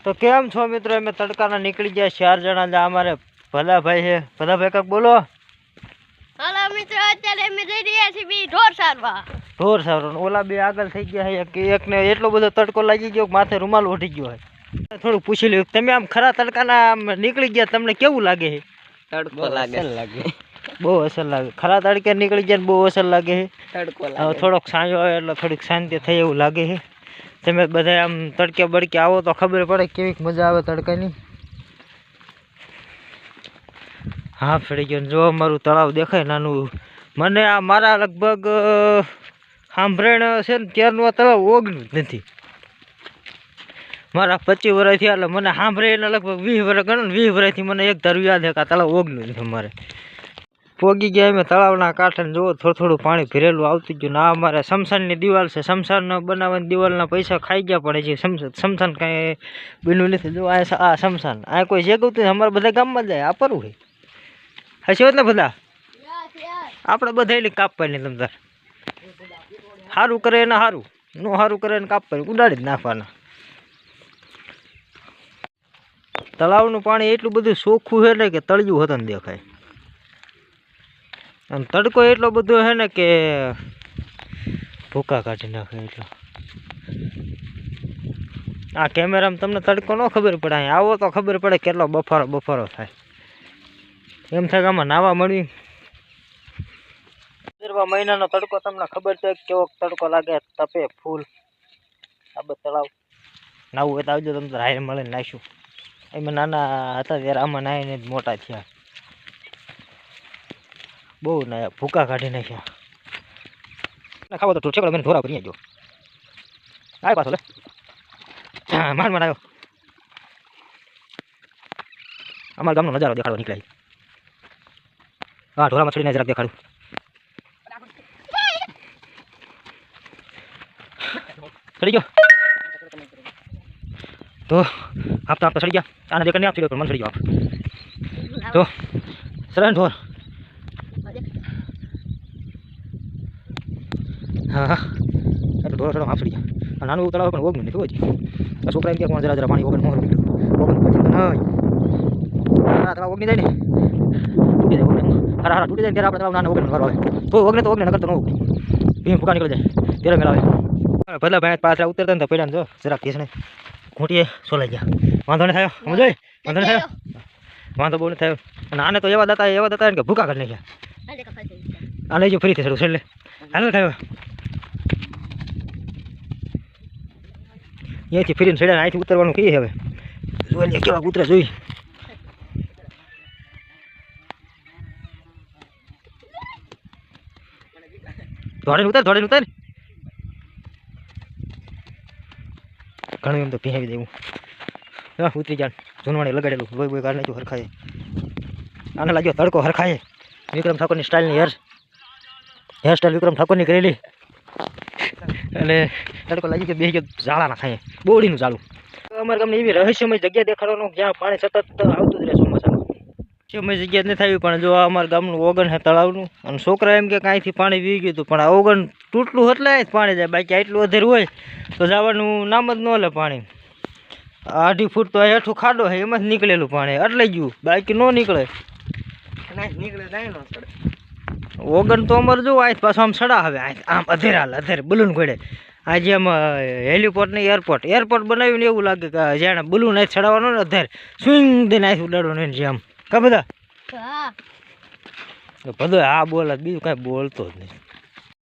તો કેમ છો મિત્રો? અમે તડકાના નીકળી ગયા 4 જણા જ. અમારે ભલાભાઈ છે. ભલાભાઈ કાક બોલો. હાલો મિત્રો, અત્યારે અમે જઈ રહ્યા છીએ બી ઢોર સારવા. ઢોર સારવા. ઓલા બે આગળ થઈ ગયા છે કે એકને એટલો બધો તડકો લાગી ગયો કે માથે રૂમાલ ઉઠી ગયો છે. થોડું પૂછી લ્યો, તમે આમ ખરા તડકાના નીકળી ગયા, તમને કેવું લાગે છે? તડકો લાગે બહુ અસર લાગે. ખરા તડકે નીકળી ગયા ને બહુ અસર લાગે છે. તડકો હવે થોડોક સાંજો આવે એટલે થોડીક શાંતિ થઈ એવું લાગે છે. તમે બધા આમ તડકે બડકે આવો તો ખબર પડે કેવી મજા આવે તડકાની. હા ફરી ગયો. જો અમારું તળાવ દેખાય નાનું. મને આ મારા લગભગ સાંભળણ છે ને ત્યારનું આ તળાવ ઓગણું જ નથી. મારા 25 વર્ષ થયા એટલે મને સાંભળે એટલે લગભગ 20 વર્ષ ગણો ને 20 વર્ષથી મને એક ધારું યાદ છે કે આ તળાવ ઓગણું નથી અમારે. પોગી ગયા અમે તળાવના કાંઠે જુઓ થોડું થોડું પાણી ભરેલું આવતું ગયું. ના અમારે શમશાનની દિવાલ છે. શમશાન બનાવવાની દિવાલના પૈસા ખાઈ ગયા પડે છે. શમશાન કાંઈ બન્યું નથી. જો આ શમશાન આ કોઈ જગવતું અમારે બધા ગામમાં જાય. આ પરવું છે હશે ને બધા આપણે બધા એટલે કાપવાની તમતાર. સારું કરે એને સારું, ન સારું કરે એને કાપવાની ઉડાડી જ નાખવાના. તળાવનું પાણી એટલું બધું ચોખ્ખું છે ને કે તળિયું હતું ને દેખાય. અને તડકો એટલો બધો છે ને કે ભૂકા કાઢી નાખે. એટલો આ કેમેરામાં તમને તડકો ન ખબર પડે, અહીં આવો તો ખબર પડે કેટલો બફારો થાય. એમ થાય કે આમાં નાવા મળવી. 15 મહિનાનો તડકો તમને ખબર છે કેવો તડકો લાગે, તપે ફૂલ. આ બધું તળાવ નાવું હોય તો આવજો, તમે તો હારે મળે નાખ્યું. એમાં નાના હતા ત્યારે આમાં નાહીને જ મોટા થયા. બહુ ના ભૂકા કાઢી નાખ્યા. ખાવો તો ઠેકડો મને ઢોરા કરી ગયો. આય પાછો લે માર આવ્યો. અમારા ગામનો નજારો દેખાડો નીકળાય. હા ઢોરામાં ચડીને જરાક દેખાડું. ચડી ગયો તો આપતા ચડી ગયા. આને દેખાડ નહીં આપી દો, મને ચડી ગયો તો સરળ ઢોર. હા એટલે ઢોર થોડો આપી ગયા. નાનું તળાવ પણ ઓગણું નથી હોય. છોકરા એમ કે કોણ જરા પાણી ઓગણ મોર નીકળ્યું. તળાવ ઓગણી જાય ને તૂટી જાય. હારા તૂટી જાય ત્યારે આપણે તળાવ નાના ઓગણ વાર આવે તો ઓગણે તો ઓગણે નકર તો ન ઓગણે. ભીમ ફૂકા નીકળી જાય ત્યારે મેળાવે. ભલા ભાઈ પાછા ઉતરતા ને તો પડ્યા ને જો જરાક કેસ ને ઘૂંટીએ સોલાઈ ગયા. વાંધો નહીં થયો સમજો, વાંધો નહીં થયો, વાંધો બહુ નહીં થયો. અને આને તો એવા દાતા ને કે ભૂકા કરી નાખ્યા. આને જો ફરીથી શરૂ છેલ્લે હાલો થયો. અહીંયાથી ફરીને છેડ્યા અહીંથી ઉતરવાનું કહીએ. હવે જોઈ કેવા ઉતરે જોઈ. ધોડે ઉતર ઘણું એમ તો પીહાવી દેવું. હા ઉતરી જાય. જૂનવાણી લગાડેલું બોય કાઢ નાખ્યું હરખાએ. આને લાગ્યો તડકો હરખાએ. વિક્રમ ઠાકોરની સ્ટાઇલની હેર સ્ટાઇલ વિક્રમ ઠાકોરની કરેલી. એટલે તડકો લાગી ગયો, બે ગયો ઝાડાના ખાય બોડીનું ઝાડું. અમારા ગામની એવી રહસ્યમય જગ્યા દેખાડવાનું જ્યાં પાણી સતત આવતું જ રહે ચોમાસામાં. રહસ્યમય જગ્યા જ નથી આવી. પણ જો અમારા ગામનું ઓગણ છે તળાવનું. અને છોકરા એમ કે કાંઈથી પાણી વી ગયું હતું, પણ આ ઓગણ તૂટલું એટલે જ પાણી જાય. બાકી આટલું અધેર હોય તો જવાનું નામ જ ન લે પાણી. 2.5 ફૂટ તો હેઠું ખાડો છે, એમાં જ નીકળેલું પાણી એટલે ગયું, બાકી ન નીકળે. ઓગણ તો અમારે જો આ પાછું આમ સડા હવે આમ અધેર બલૂન ઘોડે. આજે આમ હેલિપોર્ટ ને એરપોર્ટ બનાવ્યું ને એવું લાગે કે જાણે બલૂન આજ ચડાવવાનું ને અધેર સ્વિંગ દઈને આજ ઉડાડવાનું ને જેમ કા બધા બધો. હા બોલ બીજું કાંઈ બોલતો જ નહીં.